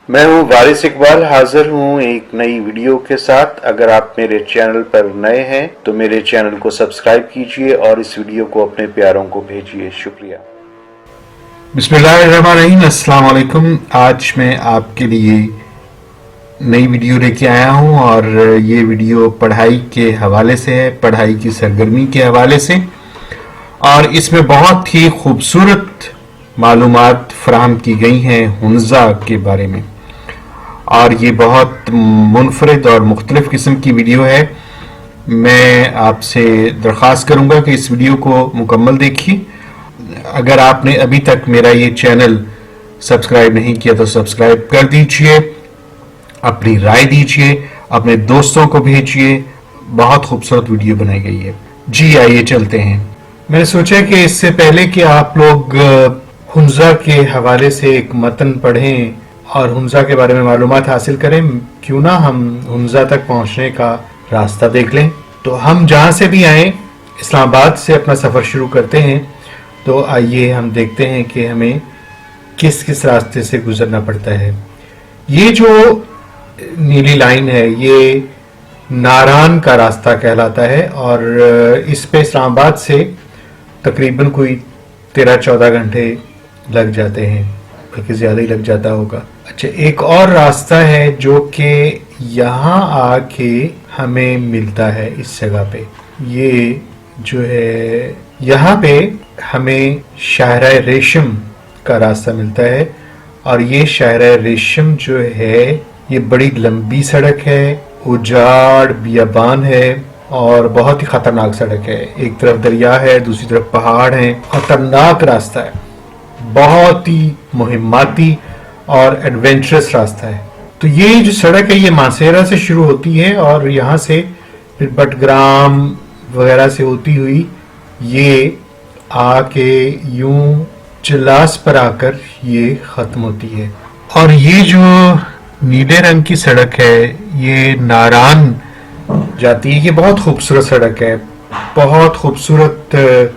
मैं हूं वारिस इकबाल, हाजिर हूं एक नई वीडियो के साथ। अगर आप मेरे चैनल पर नए हैं तो मेरे चैनल को सब्सक्राइब कीजिए और इस वीडियो को अपने प्यारों को भेजिए। शुक्रिया। बिस्मिल्लाहिर्रहमानिर्रहीम, अस्सलाम वालेकुम। आज मैं आपके लिए नई वीडियो लेके आया हूं और ये वीडियो पढ़ाई के हवाले से है, पढ़ाई की सरगर्मी के हवाले से। और इसमें बहुत ही खूबसूरत मालूमात फराहम की गई हैं हुन्ज़ा के बारे में। और ये बहुत मुनफरिद और मुख्तलिफ किस्म की वीडियो है। मैं आपसे दरख्वास्त करूंगा कि इस वीडियो को मुकम्मल देखिए। अगर आपने अभी तक मेरा ये चैनल सब्सक्राइब नहीं किया तो सब्सक्राइब कर दीजिए, अपनी राय दीजिए, अपने दोस्तों को भेजिए। बहुत खूबसूरत वीडियो बनाई गई है। जी आइए चलते हैं। मैंने सोचा कि इससे पहले कि आप लोग हुन्ज़ा के हवाले से एक मतन पढ़ें और हुन्ज़ा के बारे में मालूमात हासिल करें, क्यों ना हम हुन्ज़ा तक पहुंचने का रास्ता देख लें। तो हम जहां से भी आए, इस्लामाबाद से अपना सफ़र शुरू करते हैं। तो आइए हम देखते हैं कि हमें किस किस रास्ते से गुजरना पड़ता है। ये जो नीली लाइन है ये नारान का रास्ता कहलाता है और इस पे इस्लामाबाद से तकरीबन कोई 13-14 घंटे लग जाते हैं, बल्कि ज़्यादा ही लग जाता होगा। अच्छा, एक और रास्ता है जो कि यहाँ आके हमें मिलता है इस जगह पे। ये जो है यहाँ पे हमें शाहरा रेशम का रास्ता मिलता है और ये शाहरा रेशम जो है ये बड़ी लंबी सड़क है, उजाड़ बियाबान है और बहुत ही खतरनाक सड़क है। एक तरफ दरिया है, दूसरी तरफ पहाड़ है। खतरनाक रास्ता है, बहुत ही मुहिम्माती और एडवेंचरस रास्ता है। तो ये जो सड़क है ये मासेरा से शुरू होती है और यहाँ से फिर बटग्राम वगैरह से होती हुई ये आके यूं चिलास पर आकर ये ख़त्म होती है। और ये जो नीले रंग की सड़क है ये नारान जाती है। ये बहुत खूबसूरत सड़क है, बहुत खूबसूरत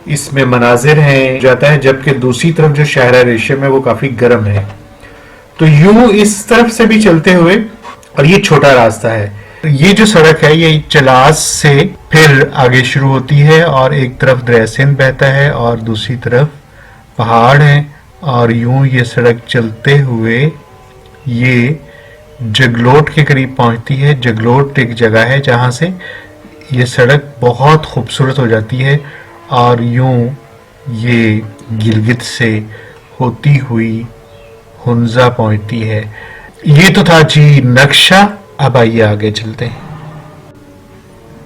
इसमें मनाजिर हैं जाता है, जबकि दूसरी तरफ जो शाहरा रेशम है वो काफ़ी गर्म है। तो यूं इस तरफ से भी चलते हुए, और ये छोटा रास्ता है, ये जो सड़क है ये चलास से फिर आगे शुरू होती है और एक तरफ दरिया सिंध बहता है और दूसरी तरफ पहाड़ है। और यूं ये सड़क चलते हुए ये जगलोट के करीब पहुंचती है। जगलोट एक जगह है जहां से ये सड़क बहुत खूबसूरत हो जाती है और यूं ये गिलगित से होती हुई हुन्ज़ा पहुंचती है। ये तो था जी नक्शा। अब आइए आगे चलते हैं।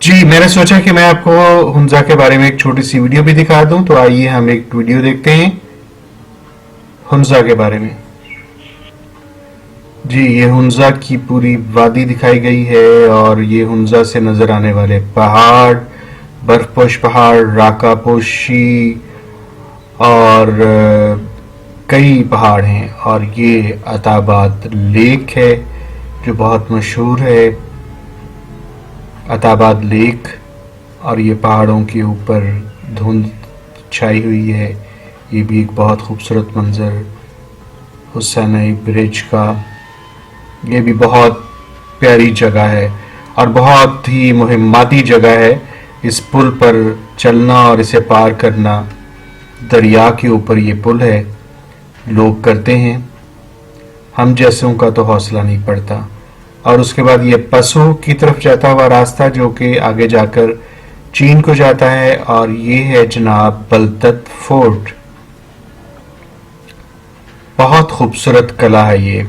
जी, मैंने सोचा कि मैं आपको हुन्ज़ा के बारे में एक छोटी सी वीडियो भी दिखा दूं। तो आइए हम एक वीडियो देखते हैं हुन्ज़ा के बारे में। जी, ये हुन्ज़ा की पूरी वादी दिखाई गई है और ये हुन्ज़ा से नज़र आने वाले पहाड़, बर्फपोश पहाड़, राकापोशी और कई पहाड़ हैं। और ये अताबाद लेक है जो बहुत मशहूर है, अताबाद लेक। और ये पहाड़ों के ऊपर धुंध छाई हुई है। ये भी एक बहुत खूबसूरत मंजर हुसैनी ब्रिज का। ये भी बहुत प्यारी जगह है और बहुत ही मुहिम्माती जगह है। इस पुल पर चलना और इसे पार करना, दरिया के ऊपर ये पुल है, लोग करते हैं, हम जैसों का तो हौसला नहीं पड़ता। और उसके बाद ये पसो की तरफ जाता हुआ रास्ता जो कि आगे जाकर चीन को जाता है। और ये है जनाब बलतत फोर्ट। बहुत खूबसूरत कला है ये।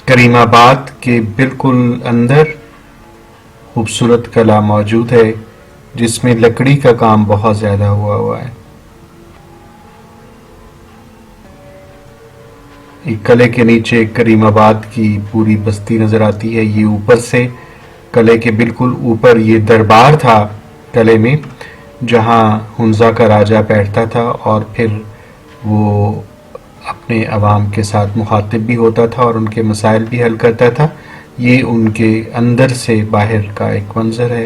करीमाबाद के बिल्कुल अंदर खूबसूरत कला मौजूद है जिसमें लकड़ी का काम बहुत ज़्यादा हुआ है। एक कले के नीचे करीमाबाद की पूरी बस्ती नज़र आती है। ये ऊपर से कले के बिल्कुल ऊपर ये दरबार था कले में, जहाँ हुन्ज़ा का राजा बैठता था और फिर वो अपने अवाम के साथ मुखातिब भी होता था और उनके मसाइल भी हल करता था। ये उनके अंदर से बाहर का एक मंजर है।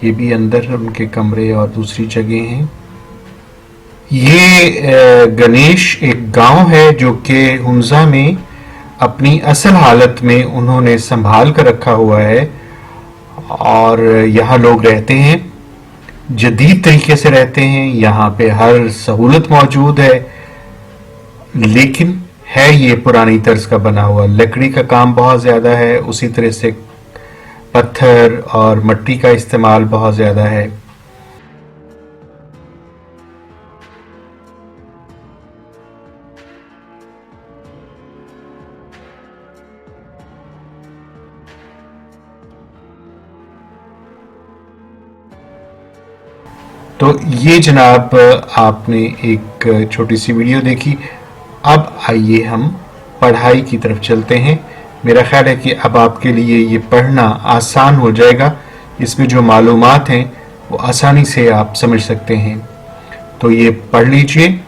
ये भी अंदर उनके कमरे और दूसरी जगह हैं। ये गणेश एक गांव है जो कि हुंजा में अपनी असल हालत में उन्होंने संभाल कर रखा हुआ है और यहाँ लोग रहते हैं, जदीद तरीके से रहते हैं। यहाँ पे हर सहूलत मौजूद है, लेकिन है ये पुरानी तर्ज का बना हुआ। लकड़ी का काम बहुत ज़्यादा है, उसी तरह से पत्थर और मिट्टी का इस्तेमाल बहुत ज़्यादा है। तो ये जनाब आपने एक छोटी सी वीडियो देखी। अब आइए हम पढ़ाई की तरफ चलते हैं। मेरा ख्याल है कि अब आपके लिए ये पढ़ना आसान हो जाएगा। इसमें जो मालूमात हैं वो आसानी से आप समझ सकते हैं। तो ये पढ़ लीजिए।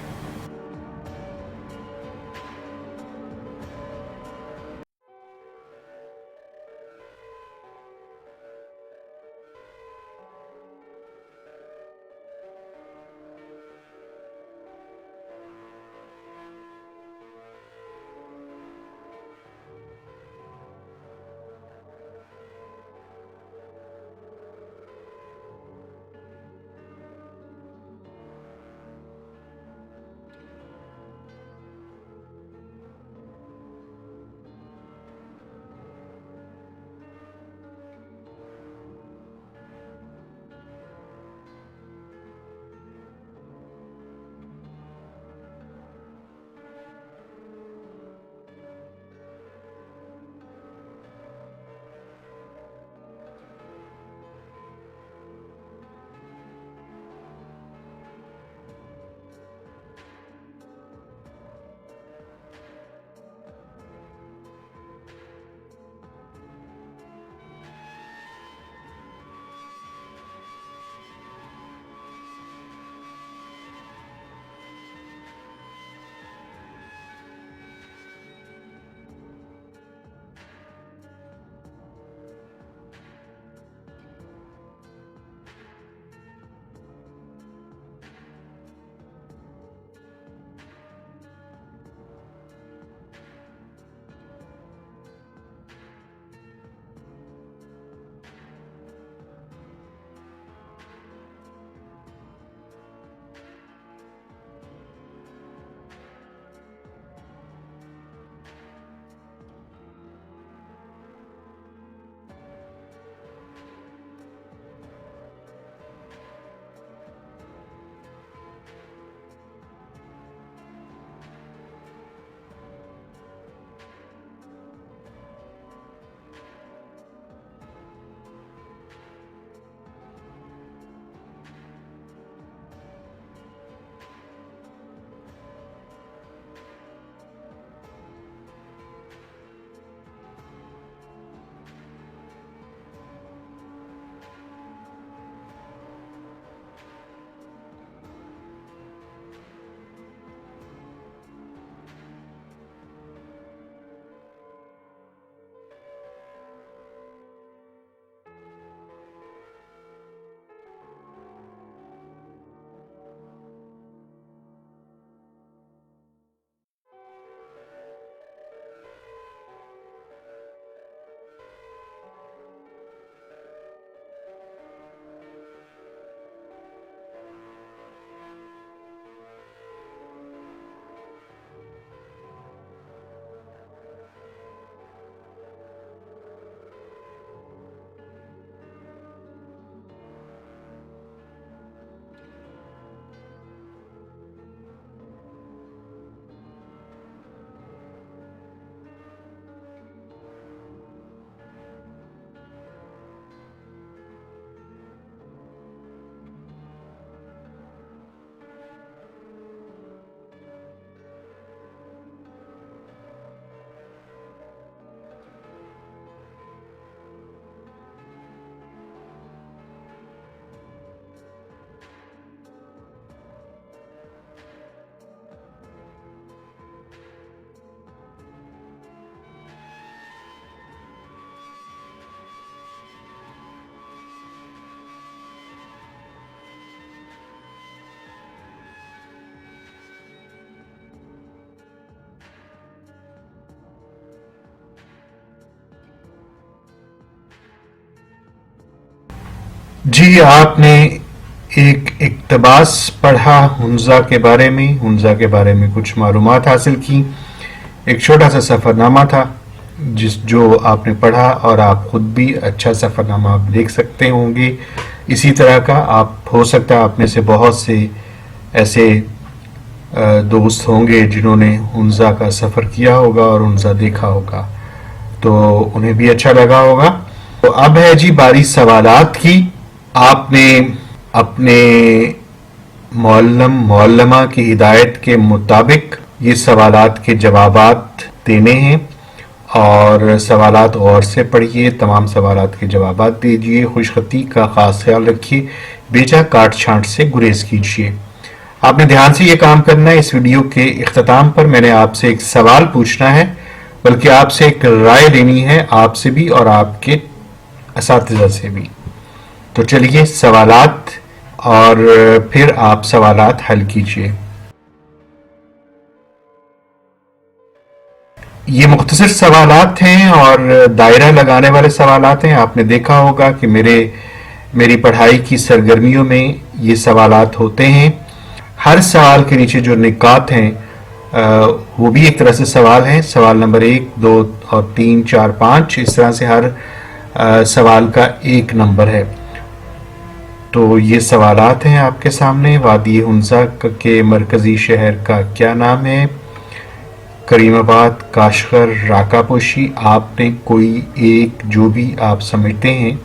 जी, आपने एक इक़्तिबास पढ़ा हुंज़ा के बारे में, हुंज़ा के बारे में कुछ मालूमात हासिल की। एक छोटा सा सफ़रनामा था जो आपने पढ़ा, और आप खुद भी अच्छा सफ़रनामा आप देख सकते होंगे इसी तरह का। आप हो सकता है आप में से बहुत से ऐसे दोस्त होंगे जिन्होंने हुंज़ा का सफ़र किया होगा और हुंज़ा देखा होगा, तो उन्हें भी अच्छा लगा होगा। तो अब है जी बारी सवालात की। आपने अपने मौल्लमा की हिदायत के मुताबिक ये सवालात के जवाबात देने हैं, और सवालात गौर से पढ़िए, तमाम सवालात के जवाबात दीजिए, खुशखती का ख़ास ख्याल रखिए, बेजा काट छांट से गुरेज कीजिए। आपने ध्यान से ये काम करना है। इस वीडियो के इख्तिताम पर मैंने आपसे एक सवाल पूछना है, बल्कि आपसे एक राय लेनी है, आपसे भी और आपके असातिज़ा से भी। तो चलिए सवालात, और फिर आप सवालात हल कीजिए। ये मुख्तसर सवालात हैं और दायरा लगाने वाले सवालात हैं। आपने देखा होगा कि मेरी पढ़ाई की सरगर्मियों में ये सवालात होते हैं। हर सवाल के नीचे जो निकात हैं वो भी एक तरह से सवाल हैं। सवाल नंबर 1, 2 और 3, 4, 5, इस तरह से हर सवाल का एक नंबर है। तो ये सवालात हैं आपके सामने। वादी हुंज़ा के मरकज़ी शहर का क्या नाम है? करीमाबाद, काशगर, राकापोशी। आपने कोई एक जो भी आप समझते हैं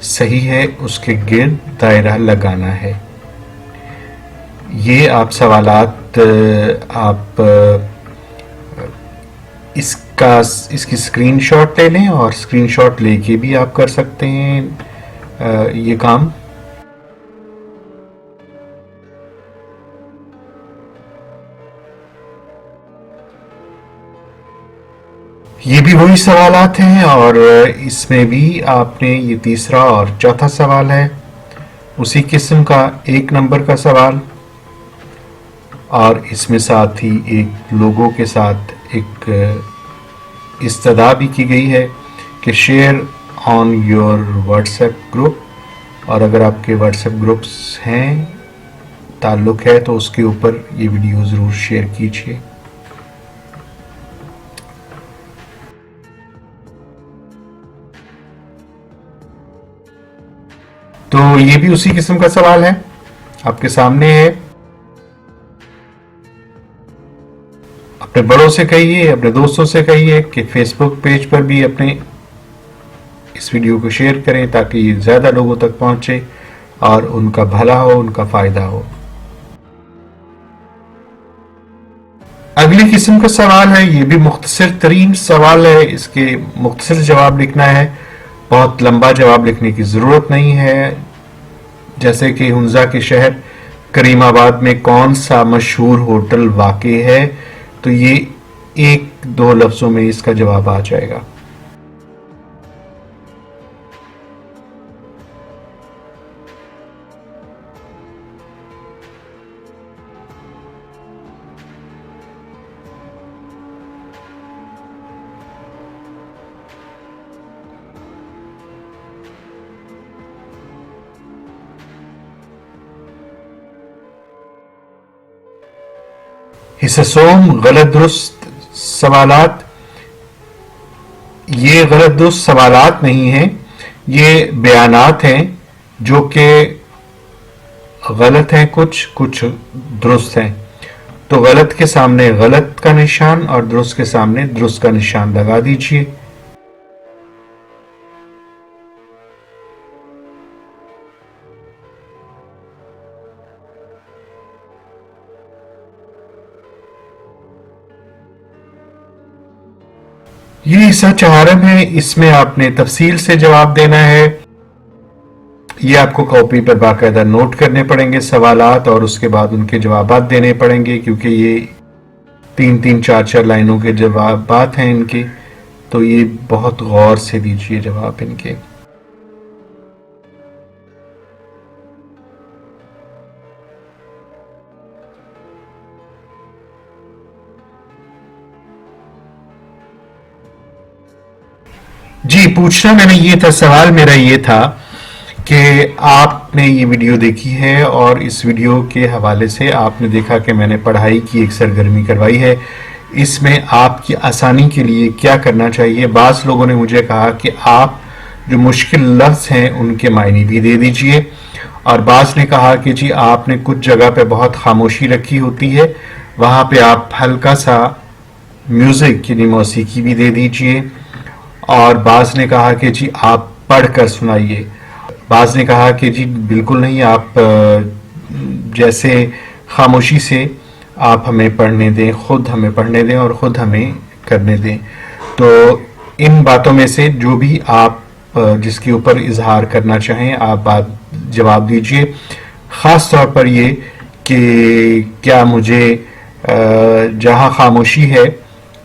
सही है उसके गिर्द दायरा लगाना है। ये आप सवालात आप इसकी स्क्रीनशॉट ले लें, और स्क्रीनशॉट लेके भी आप कर सकते हैं ये काम। ये भी वही सवालात हैं, और इसमें भी आपने ये तीसरा और चौथा सवाल है उसी किस्म का एक नंबर का सवाल, और इसमें साथ ही एक लोगों के साथ एक इस्तदा भी की गई है कि share on your WhatsApp group, और अगर आपके व्हाट्सएप ग्रुप्स हैं, ताल्लुक़ है, तो उसके ऊपर ये वीडियो ज़रूर शेयर कीजिए। तो ये भी उसी किस्म का सवाल है, आपके सामने है। अपने बड़ों से कहिए, अपने दोस्तों से कहिए कि फेसबुक पेज पर भी अपने इस वीडियो को शेयर करें, ताकि ये ज़्यादा लोगों तक पहुंचे और उनका भला हो, उनका फ़ायदा हो। अगली किस्म का सवाल है, ये भी मुख्तसर तरीन सवाल है। इसके मुख्तसर जवाब लिखना है, बहुत लंबा जवाब लिखने की ज़रूरत नहीं है। जैसे कि हुंज़ा के शहर करीमाबाद में कौन सा मशहूर होटल वाक़ है, तो ये 1-2 लफ्ज़ों में इसका जवाब आ जाएगा। हिस्सा सोम गलत दुरुस्त सवालात। ये गलत दुरुस्त सवालात नहीं हैं, ये बयानात हैं जो कि गलत हैं, कुछ दुरुस्त हैं। तो गलत के सामने गलत का निशान और दुरुस्त के सामने दुरुस्त का निशान लगा दीजिए। ये हिस्सा चहारम है, इसमें आपने तफसील से जवाब देना है। ये आपको कॉपी पर बाकायदा नोट करने पड़ेंगे सवालात, और उसके बाद उनके जवाबात देने पड़ेंगे, क्योंकि ये 3-3, 4-4 लाइनों के जवाबात हैं इनके, तो ये बहुत गौर से दीजिए जवाब इनके। जी, पूछना मैंने ये था, सवाल मेरा ये था कि आपने ये वीडियो देखी है और इस वीडियो के हवाले से आपने देखा कि मैंने पढ़ाई की एक सरगर्मी करवाई है। इसमें आपकी आसानी के लिए क्या करना चाहिए। बाज़ लोगों ने मुझे कहा कि आप जो मुश्किल लफ्ज़ हैं उनके मायने भी दे दीजिए, और बाज़ ने कहा कि जी आपने कुछ जगह पे बहुत खामोशी रखी होती है, वहाँ पे आप हल्का सा म्यूज़िक यानी मौसीकी भी दे दीजिए। और बाज़ ने कहा कि जी आप पढ़ कर सुनाइए। बाज़ ने कहा कि जी बिल्कुल नहीं, आप जैसे खामोशी से आप हमें पढ़ने दें, ख़ुद हमें पढ़ने दें और ख़ुद हमें करने दें। तो इन बातों में से जो भी आप जिसके ऊपर इजहार करना चाहें आप बात जवाब दीजिए। ख़ास तौर पर ये कि क्या मुझे जहाँ खामोशी है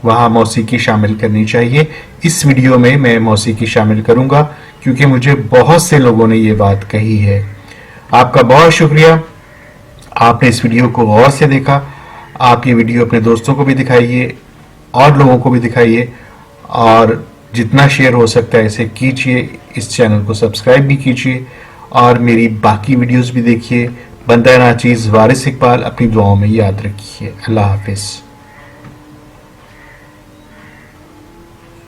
वहाँ मौसीकी शामिल करनी चाहिए। इस वीडियो में मैं मौसीकी शामिल करूँगा क्योंकि मुझे बहुत से लोगों ने ये बात कही है। आपका बहुत शुक्रिया, आपने इस वीडियो को गौर से देखा। आप ये वीडियो अपने दोस्तों को भी दिखाइए और लोगों को भी दिखाइए, और जितना शेयर हो सकता है इसे कीजिए। इस चैनल को सब्सक्राइब भी कीजिए और मेरी बाकी वीडियोस भी देखिए। बंदा नाचीज़ वारिस इकबाल, अपनी दुआओं में याद रखिए। अल्लाह हाफिज़।